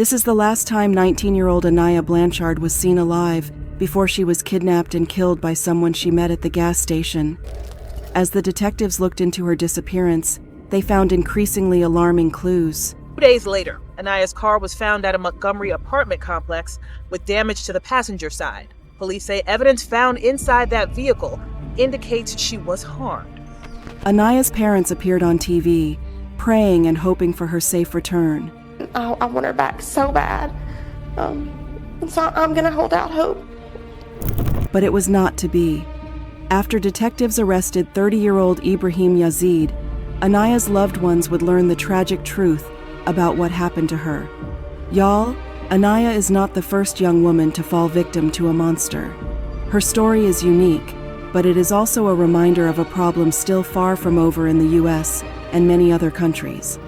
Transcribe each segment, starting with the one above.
This is the last time 19-year-old Aniah Blanchard was seen alive before she was kidnapped and killed by someone she met at the gas station. As the detectives looked into her disappearance, they found increasingly alarming clues. 2 days later, Aniah's car was found at a Montgomery apartment complex with damage to the passenger side. Police say evidence found inside that vehicle indicates she was harmed. Aniah's parents appeared on TV, praying and hoping for her safe return. I want her back so bad. So I'm gonna hold out hope. But it was not to be. After detectives arrested 30-year-old Ibraheem Yazeed, Aniah's loved ones would learn the tragic truth about what happened to her. Y'all, Aniah is not the first young woman to fall victim to a monster. Her story is unique, but it is also a reminder of a problem still far from over in the US and many other countries.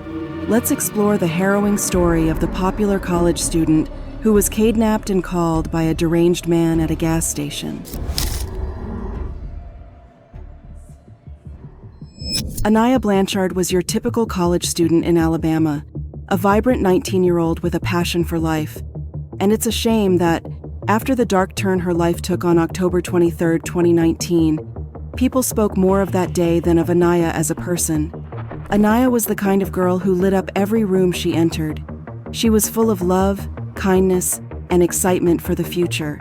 Let's explore the harrowing story of the popular college student who was kidnapped and called by a deranged man at a gas station. Aniah Blanchard was your typical college student in Alabama, a vibrant 19-year-old with a passion for life. And it's a shame that, after the dark turn her life took on October 23, 2019, people spoke more of that day than of Aniah as a person. Aniah was the kind of girl who lit up every room she entered. She was full of love, kindness, and excitement for the future,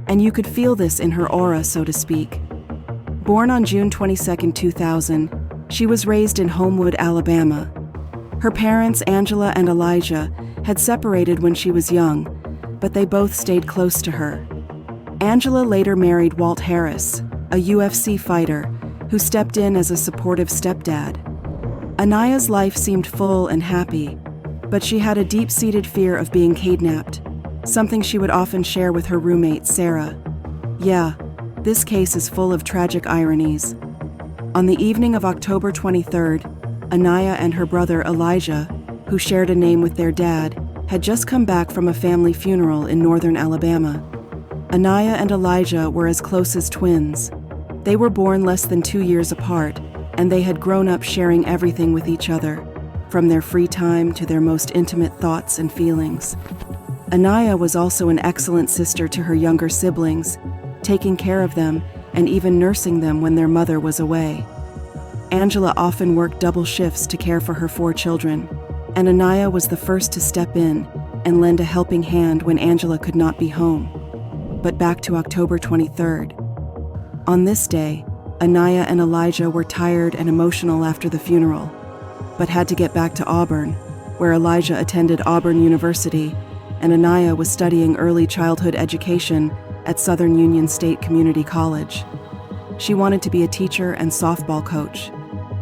and you could feel this in her aura, so to speak. Born on June 22, 2000, she was raised in Homewood, Alabama. Her parents, Angela and Elijah, had separated when she was young, but they both stayed close to her. Angela later married Walt Harris, a UFC fighter, who stepped in as a supportive stepdad. Aniah's life seemed full and happy, but she had a deep-seated fear of being kidnapped, something she would often share with her roommate, Sarah. Yeah, this case is full of tragic ironies. On the evening of October 23rd, Aniah and her brother Elijah, who shared a name with their dad, had just come back from a family funeral in northern Alabama. Aniah and Elijah were as close as twins. They were born less than 2 years apart, and they had grown up sharing everything with each other, from their free time to their most intimate thoughts and feelings. Aniah was also an excellent sister to her younger siblings, taking care of them and even nursing them when their mother was away. Angela often worked double shifts to care for her 4 children, and Aniah was the first to step in and lend a helping hand when Angela could not be home. But back to October 23rd. On this day, Aniah and Elijah were tired and emotional after the funeral, but had to get back to Auburn, where Elijah attended Auburn University and Aniah was studying early childhood education at Southern Union State Community College. She wanted to be a teacher and softball coach.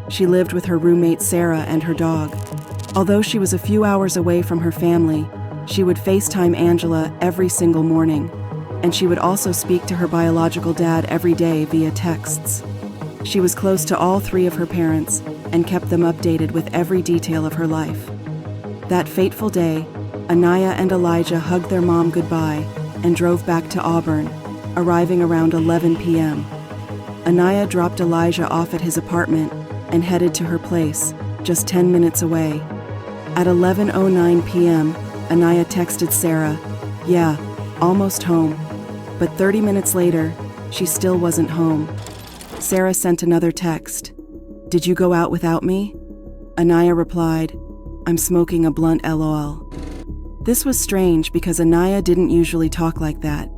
She lived with her roommate Sarah and her dog. Although she was a few hours away from her family, she would FaceTime Angela every single morning, and she would also speak to her biological dad every day via texts. She was close to all 3 of her parents and kept them updated with every detail of her life. That fateful day, Aniah and Elijah hugged their mom goodbye and drove back to Auburn, arriving around 11 p.m. Aniah dropped Elijah off at his apartment and headed to her place, just 10 minutes away. At 11:09 p.m., Aniah texted Sarah, "Yeah, almost home." But 30 minutes later, she still wasn't home. Sarah sent another text. "Did you go out without me?" Aniah replied, "I'm smoking a blunt, LOL." This was strange because Aniah didn't usually talk like that.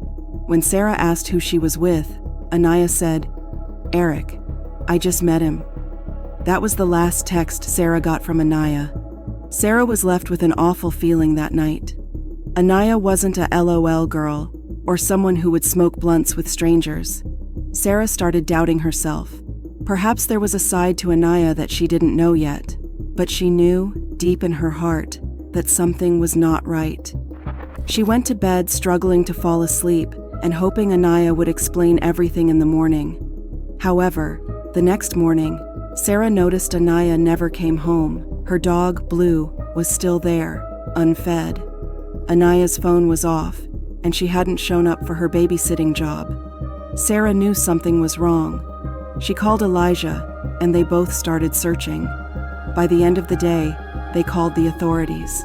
When Sarah asked who she was with, Aniah said, "Eric, I just met him." That was the last text Sarah got from Aniah. Sarah was left with an awful feeling that night. Aniah wasn't a LOL girl or someone who would smoke blunts with strangers. Sarah started doubting herself. Perhaps there was a side to Aniah that she didn't know yet, but she knew, deep in her heart, that something was not right. She went to bed struggling to fall asleep and hoping Aniah would explain everything in the morning. However, the next morning, Sarah noticed Aniah never came home. Her dog, Blue, was still there, unfed. Aniah's phone was off, and she hadn't shown up for her babysitting job. Sarah knew something was wrong. She called Elijah, and they both started searching. By the end of the day, they called the authorities.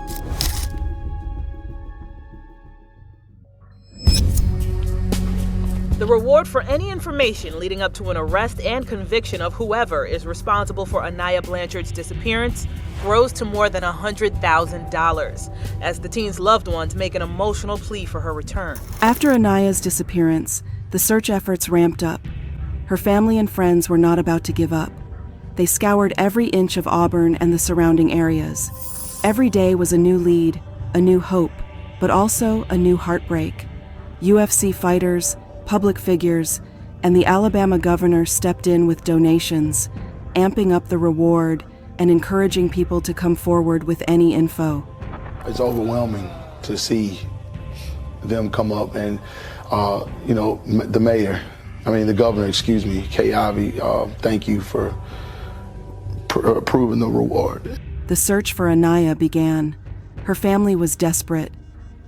The reward for any information leading up to an arrest and conviction of whoever is responsible for Aniah Blanchard's disappearance grows to more than $100,000, as the teen's loved ones make an emotional plea for her return. After Aniah's disappearance, the search efforts ramped up. Her family and friends were not about to give up. They scoured every inch of Auburn and the surrounding areas. Every day was a new lead, a new hope, but also a new heartbreak. UFC fighters, public figures, and the Alabama governor stepped in with donations, amping up the reward and encouraging people to come forward with any info. It's overwhelming to see them come up and, the governor, Kay Ivey, thank you for approving the reward. The search for Aniah began. Her family was desperate.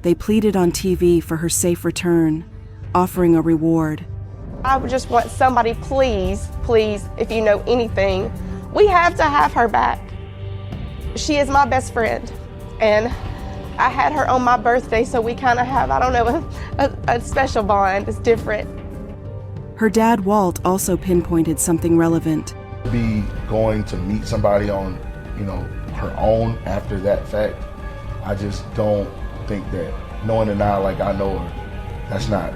They pleaded on TV for her safe return, offering a reward. I would just want somebody, please, if you know anything, we have to have her back. She is my best friend, and I had her on my birthday, so we kind of have, a special bond. It's different. Her dad, Walt, also pinpointed something relevant. Be going to meet somebody on, her own after that fact, I just don't think that knowing Aniah like I know her, that's not,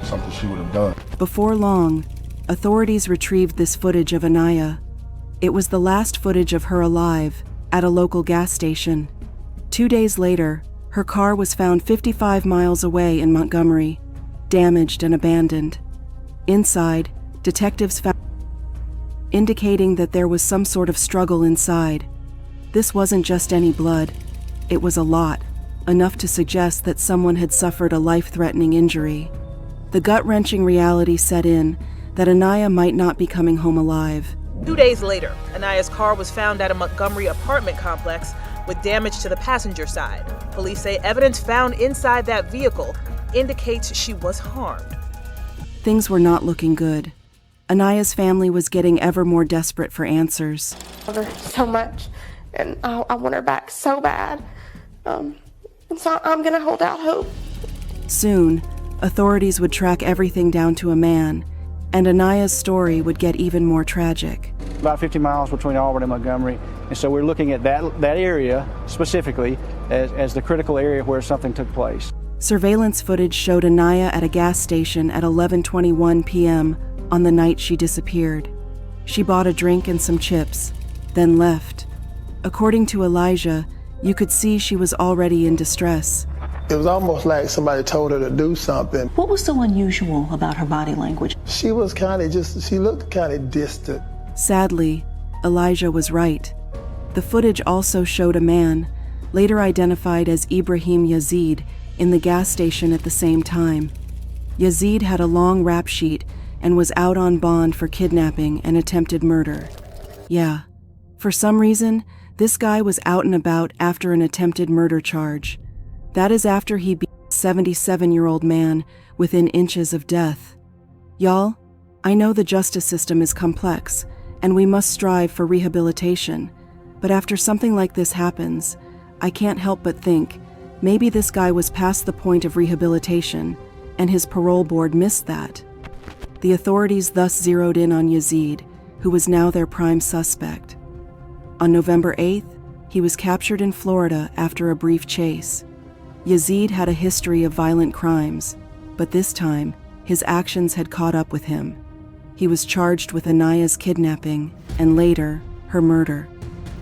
something she would have done. Before long, authorities retrieved this footage of Aniah. It was the last footage of her alive at a local gas station. 2 days later, her car was found 55 miles away in Montgomery, damaged and abandoned. Inside, detectives found indicating that there was some sort of struggle inside. This wasn't just any blood. It was a lot, enough to suggest that someone had suffered a life-threatening injury. The gut-wrenching reality set in that Aniah might not be coming home alive. 2 days later, Aniah's car was found at a Montgomery apartment complex with damage to the passenger side. Police say evidence found inside that vehicle indicates she was harmed. Things were not looking good. Aniah's family was getting ever more desperate for answers. I love her so much, and I want her back so bad. And so I'm gonna hold out hope. Soon, authorities would track everything down to a man, and Aniah's story would get even more tragic. About 50 miles between Auburn and Montgomery, and so we're looking at that area specifically as the critical area where something took place. Surveillance footage showed Aniah at a gas station at 11:21 p.m. on the night she disappeared. She bought a drink and some chips, then left. According to Elijah, you could see she was already in distress. It was almost like somebody told her to do something. What was so unusual about her body language? She was she looked kind of distant. Sadly, Elijah was right. The footage also showed a man, later identified as Ibraheem Yazeed, in the gas station at the same time. Yazeed had a long rap sheet and was out on bond for kidnapping and attempted murder. Yeah, for some reason, this guy was out and about after an attempted murder charge. That is after he beat a 77-year-old man within inches of death. Y'all, I know the justice system is complex, and we must strive for rehabilitation, but after something like this happens, I can't help but think, maybe this guy was past the point of rehabilitation, and his parole board missed that. The authorities thus zeroed in on Yazeed, who was now their prime suspect. On November 8th, he was captured in Florida after a brief chase. Yazeed had a history of violent crimes, but this time, his actions had caught up with him. He was charged with Aniah's kidnapping and later, her murder.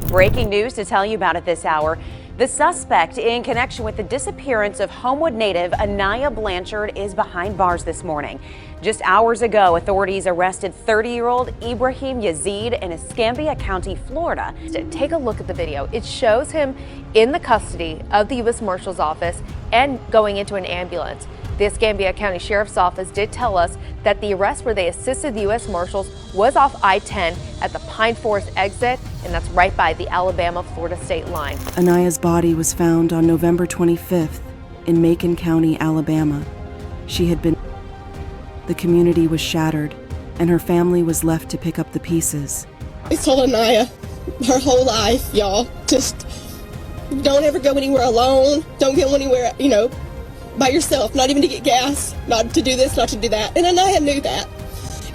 Breaking news to tell you about it this hour. The suspect in connection with the disappearance of Homewood native Aniah Blanchard is behind bars this morning. Just hours ago, authorities arrested 30-year-old Ibraheem Yazeed in Escambia County, Florida. Take a look at the video. It shows him in the custody of the U.S. Marshal's office and going into an ambulance. The Escambia County Sheriff's Office did tell us that the arrest where they assisted the U.S. Marshals was off I-10 at the Pine Forest exit, and that's right by the Alabama-Florida state line. Aniah's body was found on November 25th in Macon County, Alabama. She had been. The community was shattered, and her family was left to pick up the pieces. I told Aniah her whole life, y'all, just don't ever go anywhere alone. Don't go anywhere, by yourself, not even to get gas, not to do this, not to do that. And Aniah knew that.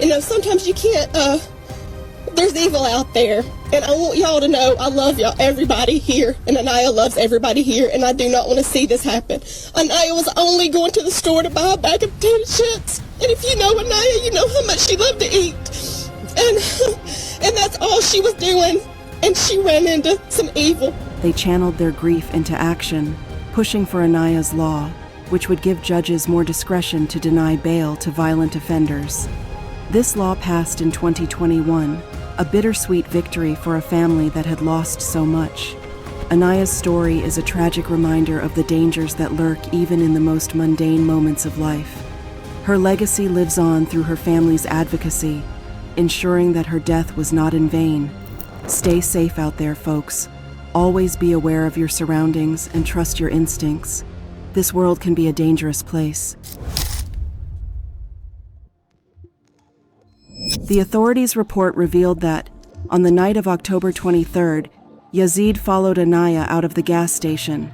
You know, sometimes you can't, there's evil out there. And I want y'all to know I love y'all, everybody here. And Aniah loves everybody here. And I do not want to see this happen. Aniah was only going to the store to buy a bag of potato chips. And if you know Aniah, you know how much she loved to eat. And that's all she was doing. And she ran into some evil. They channeled their grief into action, pushing for Aniah's law, which would give judges more discretion to deny bail to violent offenders. This law passed in 2021, a bittersweet victory for a family that had lost so much. Aniah's story is a tragic reminder of the dangers that lurk even in the most mundane moments of life. Her legacy lives on through her family's advocacy, ensuring that her death was not in vain. Stay safe out there, folks. Always be aware of your surroundings and trust your instincts. This world can be a dangerous place. The authorities' report revealed that, on the night of October 23rd, Yazeed followed Aniah out of the gas station.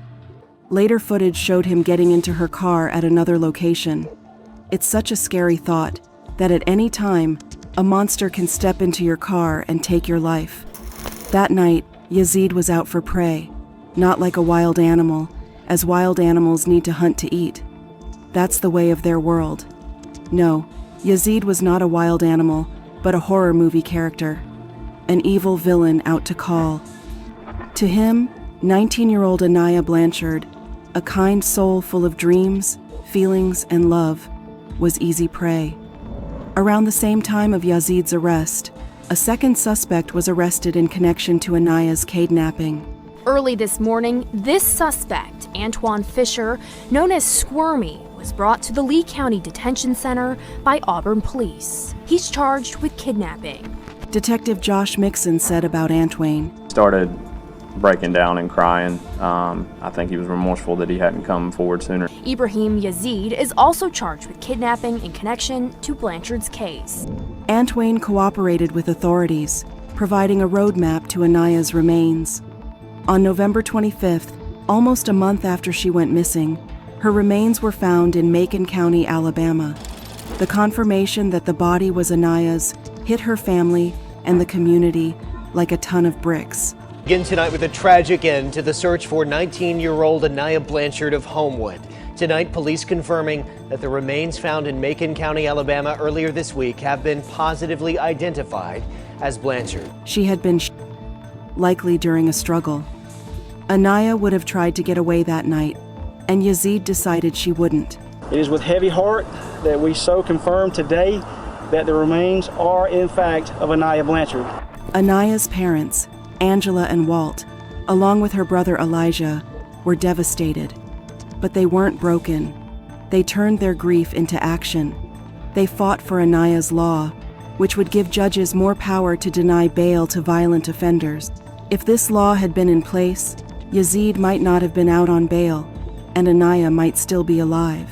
Later footage showed him getting into her car at another location. It's such a scary thought that at any time, a monster can step into your car and take your life. That night, Yazeed was out for prey, not like a wild animal, as wild animals need to hunt to eat. That's the way of their world. No, Yazeed was not a wild animal, but a horror movie character, an evil villain out to call. To him, 19-year-old Aniah Blanchard, a kind soul full of dreams, feelings, and love, was easy prey. Around the same time of Yazeed's arrest, a second suspect was arrested in connection to Aniah's kidnapping. Early this morning, this suspect, Antoine Fisher, known as Squirmy, was brought to the Lee County Detention Center by Auburn Police. He's charged with kidnapping. Detective Josh Mixon said about Antoine, started breaking down and crying. I think he was remorseful that he hadn't come forward sooner. Ibraheem Yazeed is also charged with kidnapping in connection to Blanchard's case. Antoine cooperated with authorities, providing a roadmap to Aniah's remains. On November 25th, almost a month after she went missing, her remains were found in Macon County, Alabama. The confirmation that the body was Aniah's hit her family and the community like a ton of bricks. Begin tonight with a tragic end to the search for 19-year-old Aniah Blanchard of Homewood. Tonight, police confirming that the remains found in Macon County, Alabama earlier this week have been positively identified as Blanchard. She had been likely during a struggle. Aniah would have tried to get away that night, and Yazeed decided she wouldn't. It is with heavy heart that we so confirm today that the remains are in fact of Aniah Blanchard. Aniah's parents, Angela and Walt, along with her brother Elijah, were devastated. But they weren't broken. They turned their grief into action. They fought for Aniah's law, which would give judges more power to deny bail to violent offenders. If this law had been in place, Yazeed might not have been out on bail, and Aniah might still be alive.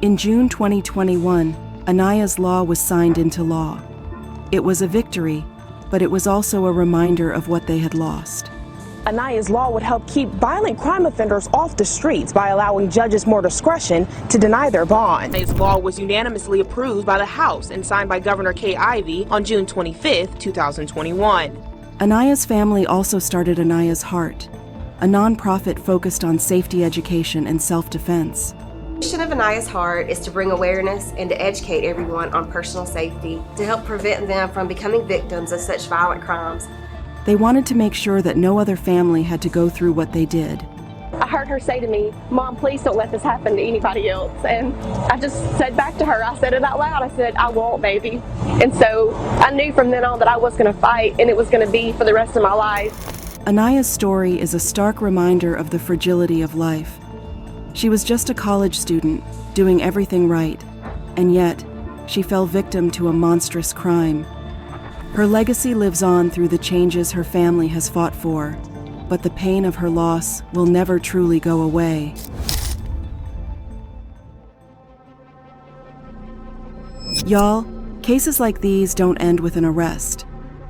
In June 2021, Aniah's law was signed into law. It was a victory, but it was also a reminder of what they had lost. Aniah's law would help keep violent crime offenders off the streets by allowing judges more discretion to deny their bond. Aniah's law was unanimously approved by the House and signed by Governor Kay Ivey on June 25, 2021. Aniah's family also started Aniah's Heart, a nonprofit focused on safety education and self-defense. The mission of Aniah's Heart is to bring awareness and to educate everyone on personal safety to help prevent them from becoming victims of such violent crimes. They wanted to make sure that no other family had to go through what they did. I heard her say to me, "Mom, please don't let this happen to anybody else." And I just said back to her, I said it out loud, I said, "I won't, baby." And so I knew from then on that I was going to fight, and it was going to be for the rest of my life. Aniah's story is a stark reminder of the fragility of life. She was just a college student, doing everything right, and yet she fell victim to a monstrous crime. Her legacy lives on through the changes her family has fought for, but the pain of her loss will never truly go away. Y'all, cases like these don't end with an arrest.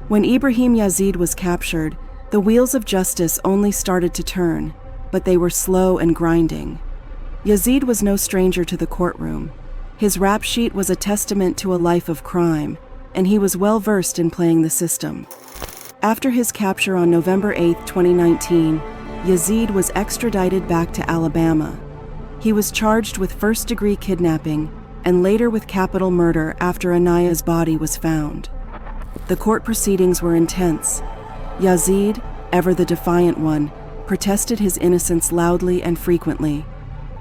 When Ibraheem Yazeed was captured, the wheels of justice only started to turn, but they were slow and grinding. Yazeed was no stranger to the courtroom. His rap sheet was a testament to a life of crime, and he was well versed in playing the system. After his capture on November 8, 2019, Yazeed was extradited back to Alabama. He was charged with first-degree kidnapping and later with capital murder after Aniah's body was found. The court proceedings were intense. Yazeed, ever the defiant one, protested his innocence loudly and frequently.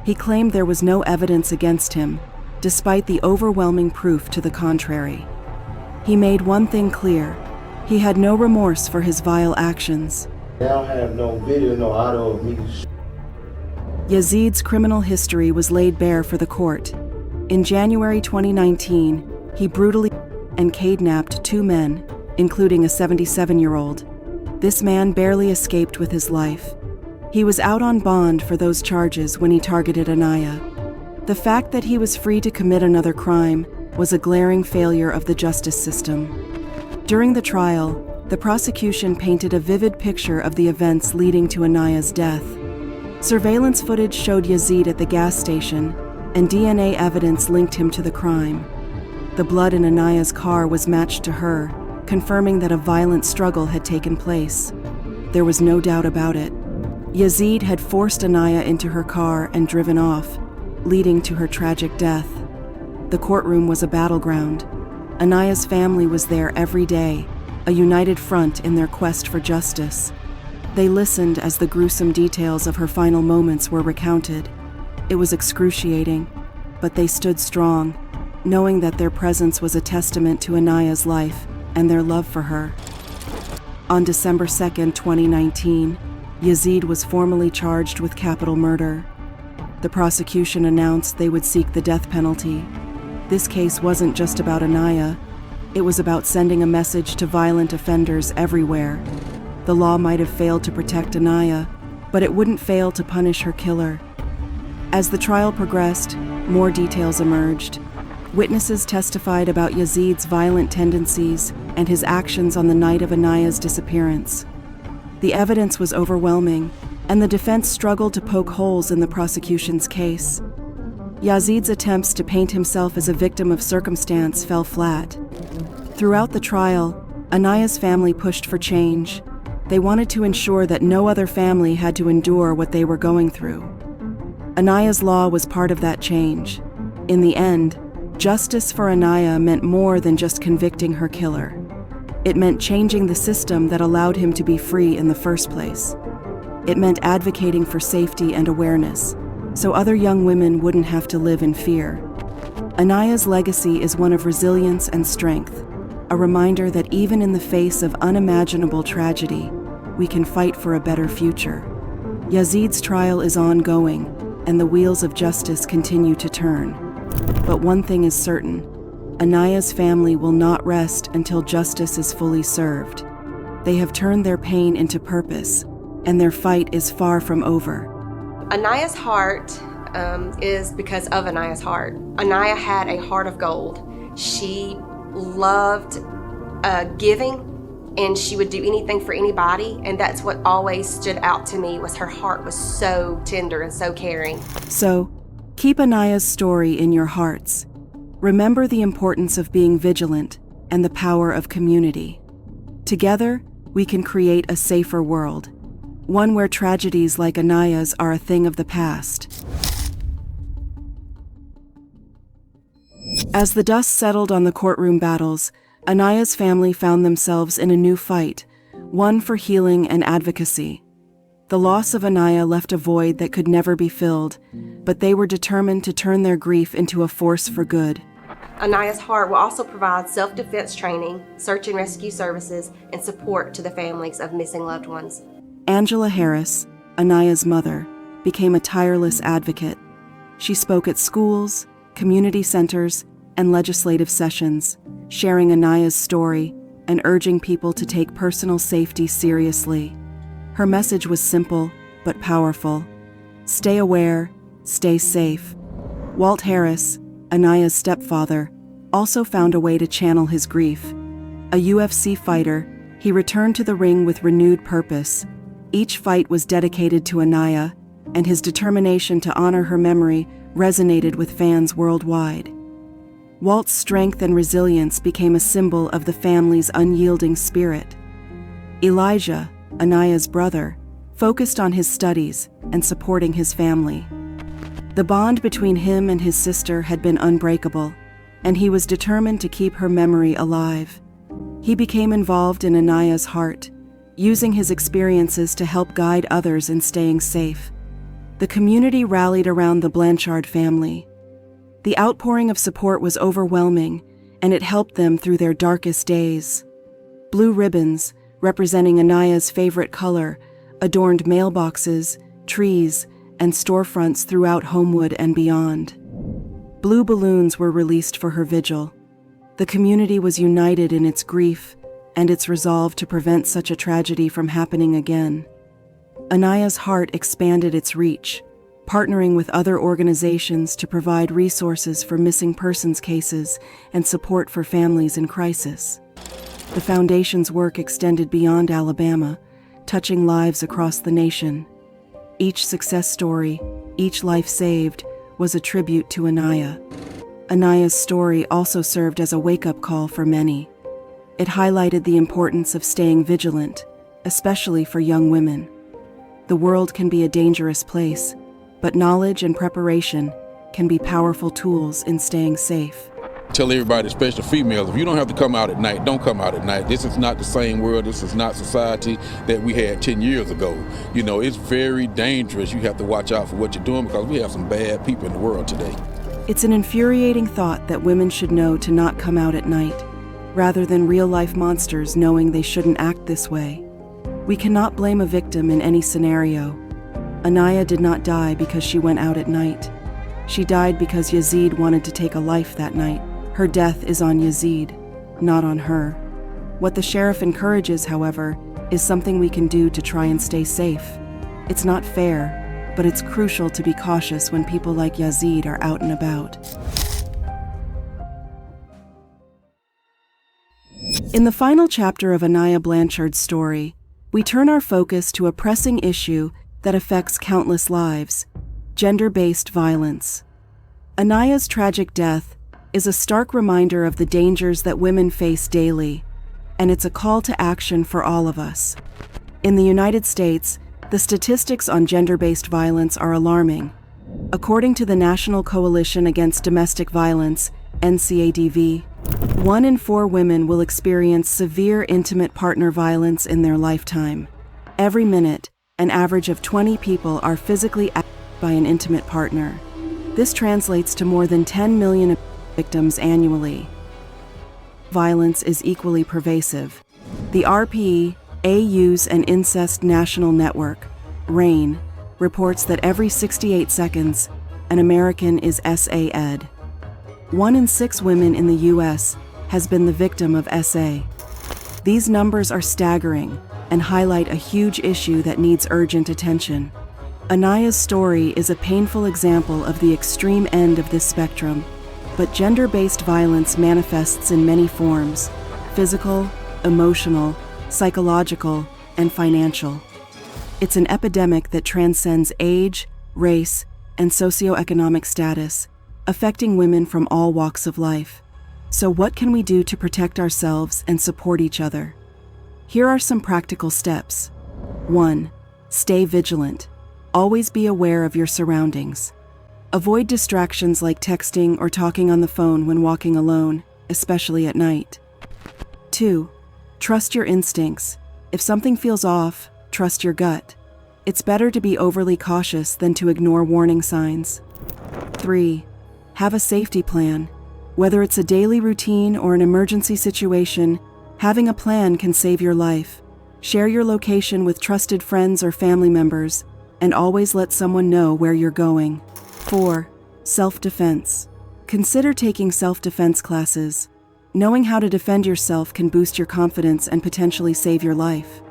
He claimed there was no evidence against him, despite the overwhelming proof to the contrary. He made one thing clear: he had no remorse for his vile actions. I don't have no video, no audio of me. Yazeed's criminal history was laid bare for the court. In January 2019, he brutally and kidnapped 2 men, including a 77-year-old. This man barely escaped with his life. He was out on bond for those charges when he targeted Aniah. The fact that he was free to commit another crime was a glaring failure of the justice system. During the trial, the prosecution painted a vivid picture of the events leading to Aniah's death. Surveillance footage showed Yazeed at the gas station, and DNA evidence linked him to the crime. The blood in Aniah's car was matched to her, confirming that a violent struggle had taken place. There was no doubt about it. Yazeed had forced Aniah into her car and driven off, leading to her tragic death. The courtroom was a battleground. Aniah's family was there every day, a united front in their quest for justice. They listened as the gruesome details of her final moments were recounted. It was excruciating, but they stood strong, knowing that their presence was a testament to Aniah's life and their love for her. On December 2, 2019, Yazeed was formally charged with capital murder. The prosecution announced they would seek the death penalty. This case wasn't just about Aniah. It was about sending a message to violent offenders everywhere. The law might have failed to protect Aniah, but it wouldn't fail to punish her killer. As the trial progressed, more details emerged. Witnesses testified about Yazeed's violent tendencies and his actions on the night of Aniah's disappearance. The evidence was overwhelming, and the defense struggled to poke holes in the prosecution's case. Yazeed's attempts to paint himself as a victim of circumstance fell flat. Throughout the trial, Aniah's family pushed for change. They wanted to ensure that no other family had to endure what they were going through. Aniah's law was part of that change. In the end, justice for Aniah meant more than just convicting her killer. It meant changing the system that allowed him to be free in the first place. It meant advocating for safety and awareness, so other young women wouldn't have to live in fear. Aniah's legacy is one of resilience and strength, a reminder that even in the face of unimaginable tragedy, we can fight for a better future. Yazeed's trial is ongoing, and the wheels of justice continue to turn. But one thing is certain: Aniah's family will not rest until justice is fully served. They have turned their pain into purpose, and their fight is far from over. Aniah's heart is because of Aniah's heart. Aniah had a heart of gold. She loved giving, and she would do anything for anybody, and that's what always stood out to me, was her heart was so tender and so caring. So, keep Aniah's story in your hearts. Remember the importance of being vigilant and the power of community. Together, we can create a safer world, one where tragedies like Aniah's are a thing of the past. As the dust settled on the courtroom battles, Aniah's family found themselves in a new fight, one for healing and advocacy. The loss of Aniah left a void that could never be filled, but they were determined to turn their grief into a force for good. Aniah's heart will also provide self-defense training, search and rescue services, and support to the families of missing loved ones. Angela Harris, Aniah's mother, became a tireless advocate. She spoke at schools, community centers, and legislative sessions, sharing Aniah's story and urging people to take personal safety seriously. Her message was simple but powerful. Stay aware, stay safe. Walt Harris, Aniah's stepfather, also found a way to channel his grief. A UFC fighter, he returned to the ring with renewed purpose. Each fight was dedicated to Aniah, and his determination to honor her memory resonated with fans worldwide. Walt's strength and resilience became a symbol of the family's unyielding spirit. Elijah, Aniah's brother, focused on his studies and supporting his family. The bond between him and his sister had been unbreakable, and he was determined to keep her memory alive. He became involved in Aniah's heart, using his experiences to help guide others in staying safe. The community rallied around the Blanchard family. The outpouring of support was overwhelming, and it helped them through their darkest days. Blue ribbons, representing Aniah's favorite color, adorned mailboxes, trees, and storefronts throughout Homewood and beyond. Blue balloons were released for her vigil. The community was united in its grief and its resolve to prevent such a tragedy from happening again. Aniah's heart expanded its reach, partnering with other organizations to provide resources for missing persons cases and support for families in crisis. The foundation's work extended beyond Alabama, touching lives across the nation. Each success story, each life saved, was a tribute to Aniah. Aniah's story also served as a wake-up call for many. It highlighted the importance of staying vigilant, especially for young women. The world can be a dangerous place, but knowledge and preparation can be powerful tools in staying safe. Tell everybody, especially females, if you don't have to come out at night, don't come out at night. This is not the same world. This is not society that we had 10 years ago. You know, it's very dangerous. You have to watch out for what you're doing because we have some bad people in the world today. It's an infuriating thought that women should know to not come out at night, rather than real-life monsters knowing they shouldn't act this way. We cannot blame a victim in any scenario. Aniah did not die because she went out at night. She died because Yazeed wanted to take a life that night. Her death is on Yazeed, not on her. What the sheriff encourages, however, is something we can do to try and stay safe. It's not fair, but it's crucial to be cautious when people like Yazeed are out and about. In the final chapter of Aniah Blanchard's story, we turn our focus to a pressing issue that affects countless lives: gender-based violence. Aniah's tragic death is a stark reminder of the dangers that women face daily, and it's a call to action for all of us. In the United States, the statistics on gender-based violence are alarming. According to the National Coalition Against Domestic Violence, NCADV, 1 in 4 women will experience severe intimate partner violence in their lifetime. Every minute, an average of 20 people are physically abused by an intimate partner. This translates to more than 10 million victims annually. Violence is equally pervasive. The RPE, A Youth and Incest National Network, RAIN, reports that every 68 seconds, an American is SA-ed. 1 in 6 women in the U.S. has been the victim of SA. These numbers are staggering and highlight a huge issue that needs urgent attention. Aniah's story is a painful example of the extreme end of this spectrum, but gender-based violence manifests in many forms: physical, emotional, psychological, and financial. It's an epidemic that transcends age, race, and socioeconomic status, affecting women from all walks of life. So what can we do to protect ourselves and support each other? Here are some practical steps. 1. Stay vigilant. Always be aware of your surroundings. Avoid distractions like texting or talking on the phone when walking alone, especially at night. 2. Trust your instincts. If something feels off, trust your gut. It's better to be overly cautious than to ignore warning signs. 3. Have a safety plan. Whether it's a daily routine or an emergency situation, having a plan can save your life. Share your location with trusted friends or family members, and always let someone know where you're going. 4. Self-defense. Consider taking self-defense classes. Knowing how to defend yourself can boost your confidence and potentially save your life.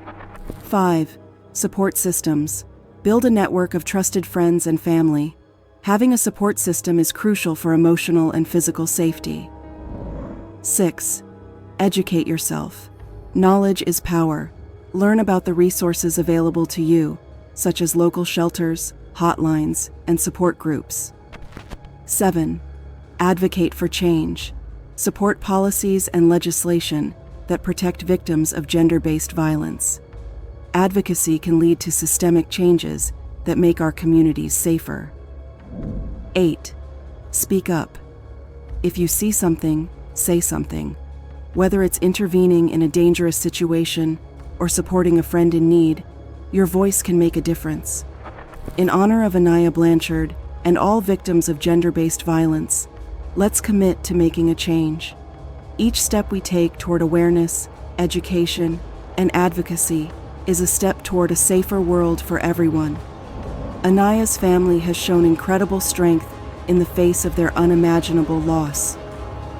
5. Support systems. Build a network of trusted friends and family. Having a support system is crucial for emotional and physical safety. 6. Educate yourself. Knowledge is power. Learn about the resources available to you, such as local shelters, hotlines, and support groups. 7. Advocate for change. Support policies and legislation that protect victims of gender-based violence. Advocacy can lead to systemic changes that make our communities safer. 8. Speak up. If you see something, say something. Whether it's intervening in a dangerous situation or supporting a friend in need, your voice can make a difference. In honor of Aniah Blanchard and all victims of gender-based violence, let's commit to making a change. Each step we take toward awareness, education, and advocacy is a step toward a safer world for everyone. Aniah's family has shown incredible strength in the face of their unimaginable loss.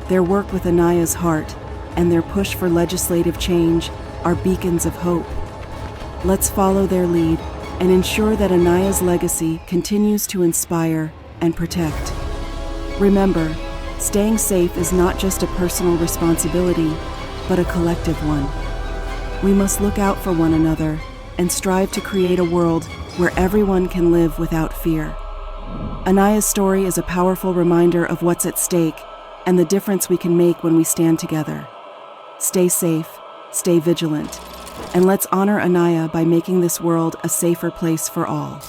Their work with Aniah's heart and their push for legislative change are beacons of hope. Let's follow their lead and ensure that Aniah's legacy continues to inspire and protect. Remember, staying safe is not just a personal responsibility, but a collective one. We must look out for one another and strive to create a world where everyone can live without fear. Aniah's story is a powerful reminder of what's at stake and the difference we can make when we stand together. Stay safe, stay vigilant, and let's honor Aniah by making this world a safer place for all.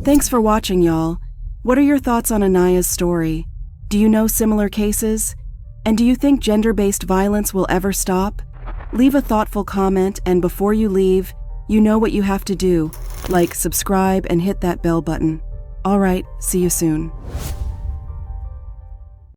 Thanks for watching, y'all. What are your thoughts on Aniah's story? Do you know similar cases? And do you think gender-based violence will ever stop? Leave a thoughtful comment, and before you leave, you know what you have to do. Like, subscribe, and hit that bell button. All right, see you soon.